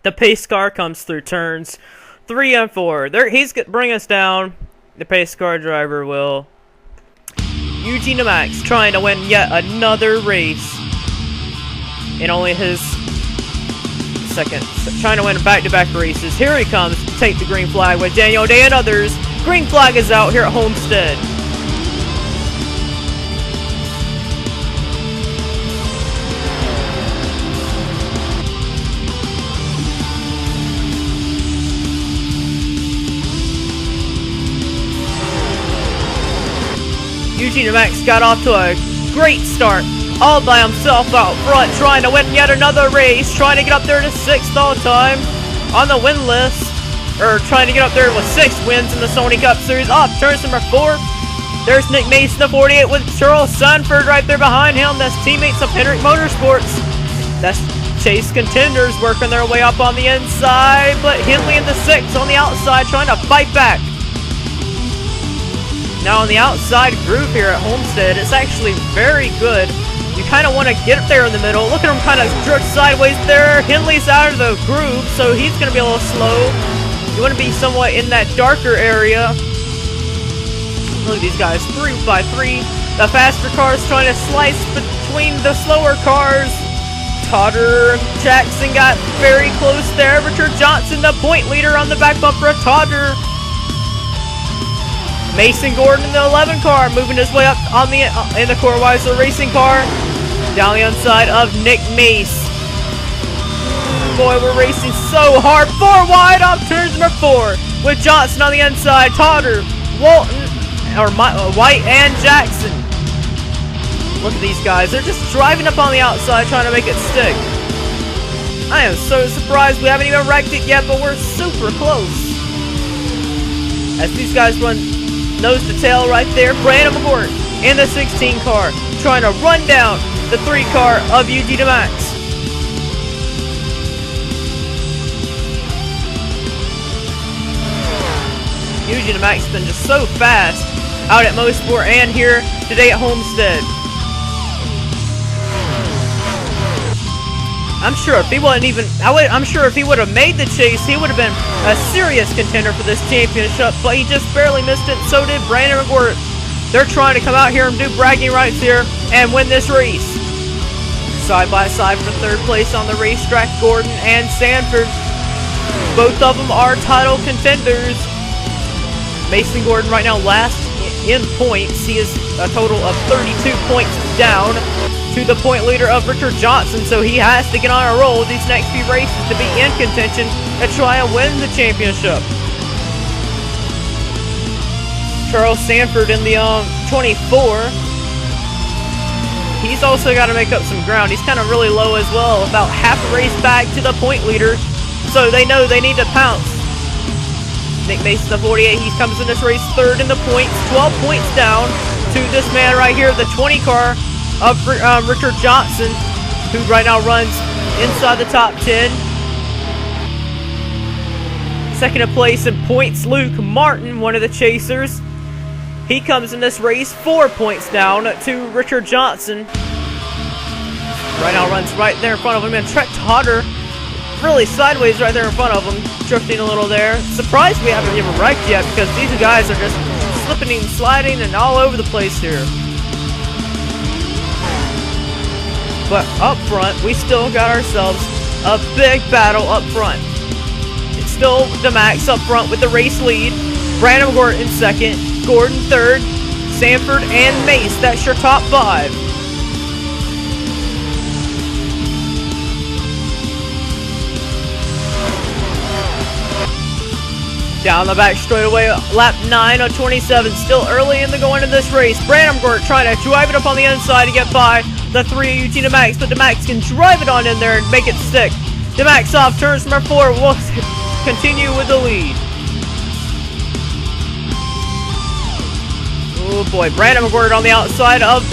The pace car comes through turns 3 and 4. He's going to bring us down. The pace car driver will. Eugene Demax trying to win yet another race. In only his second. Trying to win back-to-back races. Here he comes to take the green flag with Daniel Day and others. Green flag is out here at Homestead. Eugene Demax got off to a great start, all by himself out front, trying to win yet another race, trying to get up there to 6th all time on the win list, or trying to get up there with 6 wins in the Sony Cup Series. Off turns number 4. There's Nick Mason, the 48, with Charles Sandfer right there behind him. That's teammates of Hendrick Motorsports. That's Chase Contenders working their way up on the inside, but Henley in the 6th on the outside trying to fight back. Now on the outside groove here at Homestead, it's actually very good. You kind of want to get up there in the middle. Look at him kind of drift sideways there. Henley's out of the groove, so he's going to be a little slow. You want to be somewhat in that darker area. Look at these guys, 3 by 3. The faster cars trying to slice between the slower cars. Totter and Jackson got very close there. Richard Johnson, the point leader on the back bumper of Totter. Mason Gordon in the 11 car, moving his way up on in the Coorweiser racing car. Down the inside of Nick Mace. Boy, we're racing so hard. 4 wide off turns number 4 with Johnson on the inside. Totter, Walton, or White and Jackson. Look at these guys. They're just driving up on the outside trying to make it stick. I am so surprised we haven't even wrecked it yet, but we're super close. As these guys run nose to tail right there, Brandon McGort in the 16 car trying to run down the 3 car of Eugene Demax. Eugene Demax has been just so fast out at Mosport and here today at Homestead. I'm sure if he would have made the chase, he would have been a serious contender for this championship, but he just barely missed it. So did Brandon McGort. They're trying to come out here and do bragging rights here and win this race. Side by side for 3rd place on the racetrack, Gordon and Sandfer. Both of them are title contenders. Mason Gordon right now last in points. He is a total of 32 points down to the point leader of Richard Johnson, so he has to get on a roll these next few races to be in contention and try and win the championship. Charles Sandford in the 24. He's also got to make up some ground. He's kind of really low as well, about half a race back to the point leader, so they know they need to pounce. Nick Mason, the 48, he comes in this race 3rd in the points, 12 points down to this man right here, the 20 car of Richard Johnson, who right now runs inside the top 10. 2nd in place in points, Luke Martin, one of the chasers. He comes in this race 4 points down to Richard Johnson. Right now runs right there in front of him, and Trent Totter really sideways right there in front of him, drifting a little there. Surprised we haven't even wrecked yet, because these guys are just slipping and sliding and all over the place here. But up front, we still got ourselves a big battle up front. It's still Demax up front with the race lead. Brandon Gordon in 2nd, Gordon 3rd, Sanford and Mace. That's your top 5. Down the back straightaway, lap 9 on 27. Still early in the going of this race. Brandon Gordon trying to drive it up on the inside to get by the 3 of Eugene Demax, but Demax can drive it on in there and make it stick. Demax off turns number 4 will continue with the lead. Oh boy, Brandon McGord on the outside of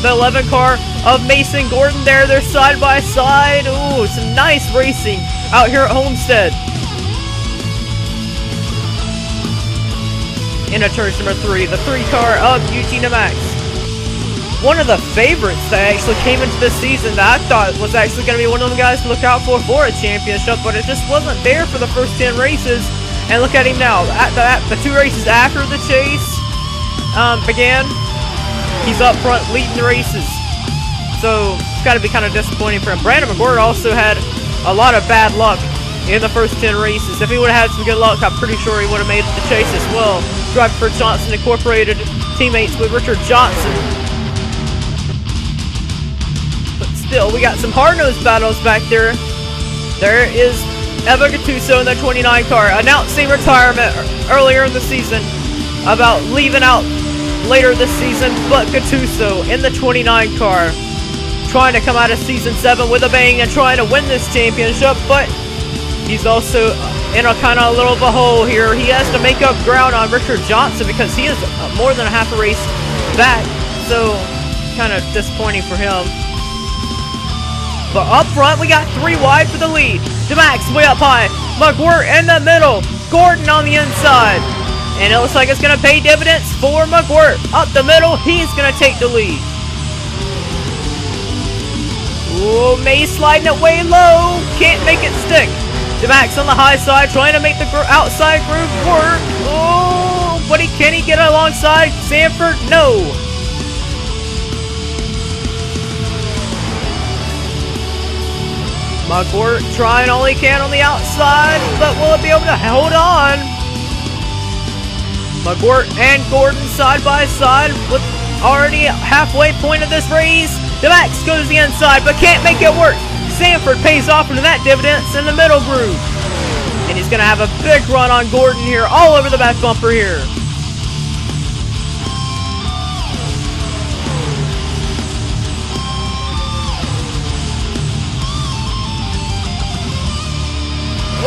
the 11 car of Mason Gordon there. They're side by side. Ooh, some nice racing out here at Homestead. Into turns number 3, the 3 car of Eugene Demax. one of the favorites that actually came into this season that I thought was actually going to be one of them guys to look out for a championship, but it just wasn't there for the first 10 races. And look at him now. At the 2 races after the chase began, he's up front leading the races. So it's got to be kind of disappointing for him. Brandon McGuire also had a lot of bad luck in the first 10 races. If he would have had some good luck, I'm pretty sure he would have made the chase as well. Driving for Johnson Incorporated, teammates with Richard Johnson. But still, we got some hard-nosed battles back there. There is Gattuso in the 29 car, announcing retirement earlier in the season, about leaving out later this season, but Gattuso in the 29 car, trying to come out of season 7 with a bang and trying to win this championship, but he's also in a kind of a little of a hole here. He has to make up ground on Richard Johnson because he is more than a half a race back, so kind of disappointing for him. But up front, we got 3 wide for the lead. Demax way up high. McGuire in the middle. Gordon on the inside. And it looks like it's going to pay dividends for McGuire. Up the middle, he's going to take the lead. Ooh, May sliding it way low. Can't make it stick. Demax on the high side, trying to make the outside groove work. Oh, but can he get alongside Sandfer? No. McGuire trying all he can on the outside, but will it be able to hold on? McGuire and Gordon side by side with already halfway point of this race. Demax goes the inside, but can't make it work. Sandford pays off into that dividends in the middle groove. And he's going to have a big run on Gordon here, all over the back bumper here.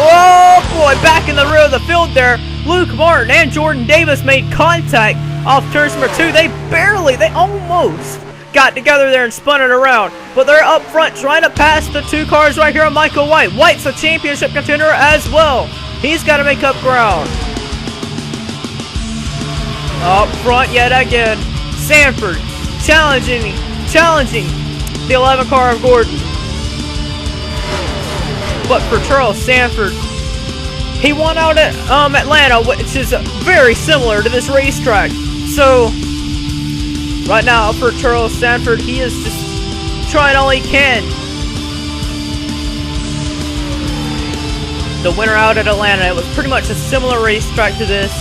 Oh boy, back in the rear of the field there. Luke Martin and Jordan Davis made contact off turns number 2. They almost got together there and spun it around. But they're up front trying to pass the 2 cars right here on Michael White. White's a championship contender as well. He's got to make up ground. Up front yet again. Sandford challenging the 11 car of Gordon. But for Charles Sandford, he won out at Atlanta, which is very similar to this racetrack. So right now for Charles Sandford, he is just trying all he can. The winner out at Atlanta, it was pretty much a similar racetrack to this,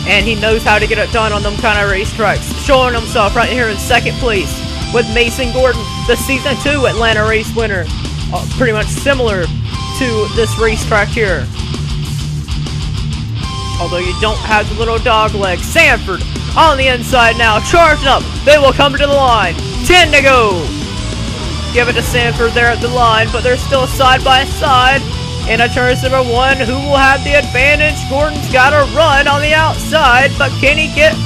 and he knows how to get it done on them kind of racetracks. Showing himself right here in second place with Mason Gordon, the season 2 Atlanta race winner. Pretty much similar to this racetrack here. Although you don't have the little dog leg. Sandford on the inside now, charging up. They will come to the line. 10 to go. Give it to Sandford there at the line, but they're still side by side. In a turn number 1, who will have the advantage? Gordon's got a run on the outside, but can he get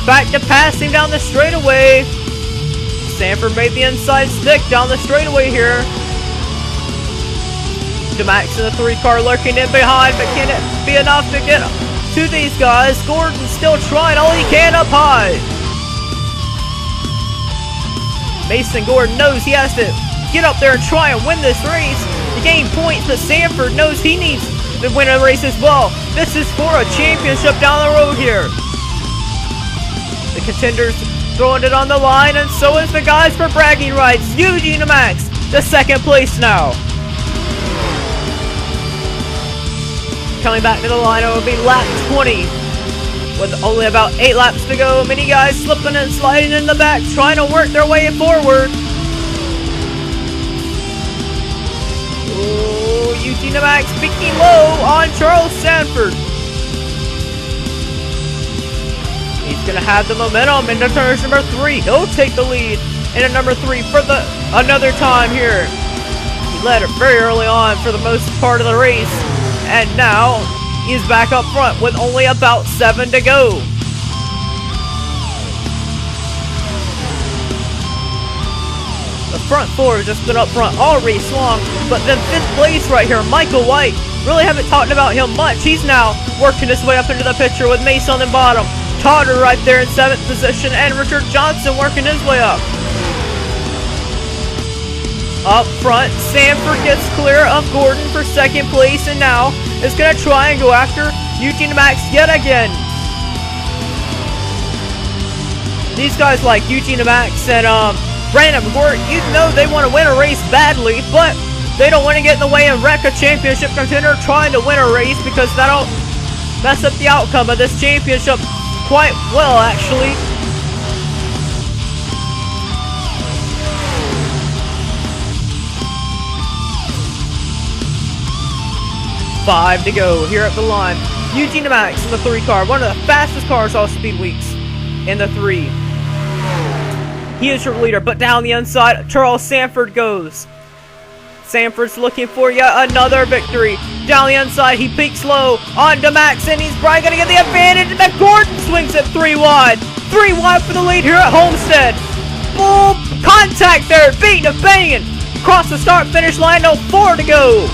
back to passing down the straightaway? Sandford made the inside stick down the straightaway here. Demax in the 3 car lurking in behind, but can it be enough to get to these guys? Gordon still trying all he can up high. Mason Gordon knows he has to get up there and try and win this race to gain points, but Sandford knows he needs to win a race as well. This is for a championship down the road here. The contenders throwing it on the line, and so is the guys for bragging rights. Eugene Demax, the second place now. Coming back to the line, it will be lap 20. With only about 8 laps to go, many guys slipping and sliding in the back, trying to work their way forward. Ooh, Eugene Demax speaking low on Charles Sandford. He's going to have the momentum into turn number 3. He'll take the lead into number 3 for another time here. He led it very early on for the most part of the race. And now, he's back up front with only about 7 to go. The front 4 has just been up front all race long. But then 5th place right here, Michael White. Really haven't talked about him much. He's now working his way up into the picture with Mace on the bottom. Totter right there in 7th position, and Richard Johnson working his way up. Up front, Sandfer gets clear of Gordon for 2nd place, and now is going to try and go after Eugene Demax yet again. These guys like Eugene Demax and Brandon McGourt, you know they want to win a race badly, but they don't want to get in the way and wreck a championship contender trying to win a race, because that'll mess up the outcome of this championship quite well, actually. Five to go here at the line. Eugene Demax in the 3 car, one of the fastest cars all speed weeks in the 3. He is your leader, but down the inside, Charles Sandford goes. Sandford's looking for yet another victory. Down the inside, he peaks low on Demax, and he's probably going to get the advantage. And Gordon swings it 3 wide. 3 wide for the lead here at Homestead. Boom! Contact there, beating and banging. Across the start-finish line, no 4 to go.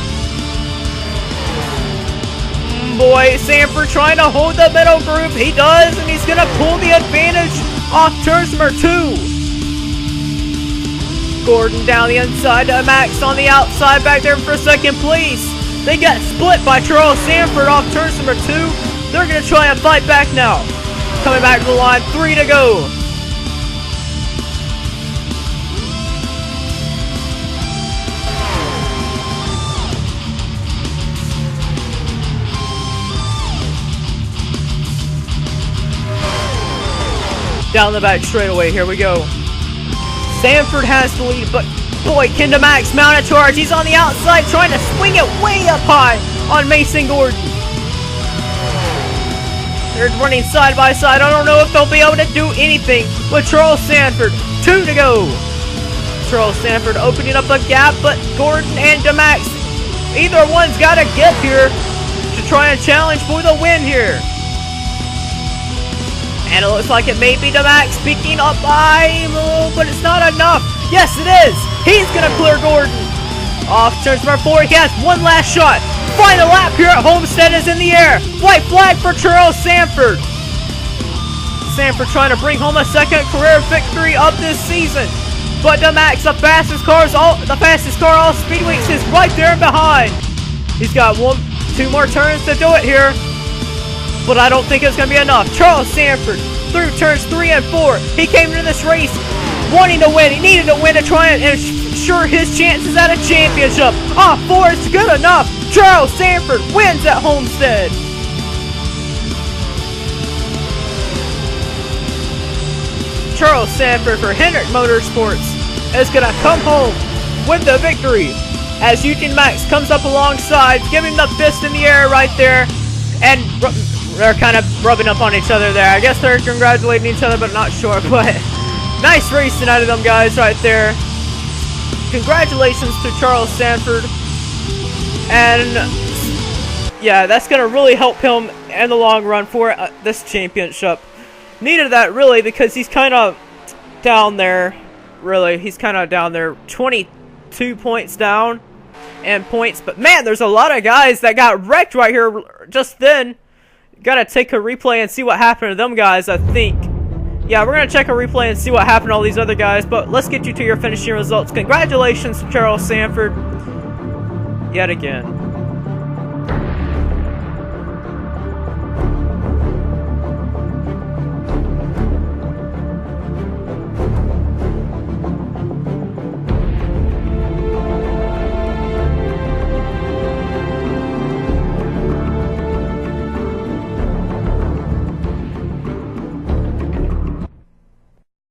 Boy, Sandford trying to hold the middle group. He does, and he's going to pull the advantage off turn number 2. Gordon down the inside, Demax on the outside back there for 2nd place. They got split by Charles Sandford off turn number 2. They're going to try and fight back now. Coming back to the line, 3 to go. Down the back straightaway, here we go. Sandford has the lead, but boy, can Demax mount a charge. He's on the outside trying to swing it way up high on Mason Gordon. They're running side by side. I don't know if they'll be able to do anything with Charles Sandford. 2 to go. Charles Sandford opening up a gap, but Gordon and Demax, either one's got to get here to try and challenge for the win here. And it looks like it may be Demax picking up by him, but it's not enough. Yes, it is. He's going to clear Gordon. Off turn number 4, he has one last shot. Final lap here at Homestead is in the air. White flag for Charles Sandford. Sandford trying to bring home a 2nd career victory of this season. But Demax, the fastest car all speed weeks, is right there behind. He's got 2 more turns to do it here, but I don't think it's going to be enough. Charles Sandford through turns 3 and 4. He came into this race wanting to win. He needed to win to try and ensure his chances at a championship. 4 is good enough. Charles Sandford wins at Homestead. Charles Sandford for Hendrick Motorsports is going to come home with the victory as Eugene Demax comes up alongside, giving the fist in the air right there, and they're kind of rubbing up on each other there. I guess they're congratulating each other, but not sure. But nice racing out of them guys right there. Congratulations to Charles Sandford. And yeah, that's going to really help him in the long run for this championship. Needed that really, because he's kind of down there. Really, he's kind of down there. 22 points down in points. But man, there's a lot of guys that got wrecked right here just then. Gotta take a replay and see what happened to them guys, I think. Yeah, we're gonna check a replay and see what happened to all these other guys, but let's get you to your finishing results. Congratulations to Charles Sandford yet again.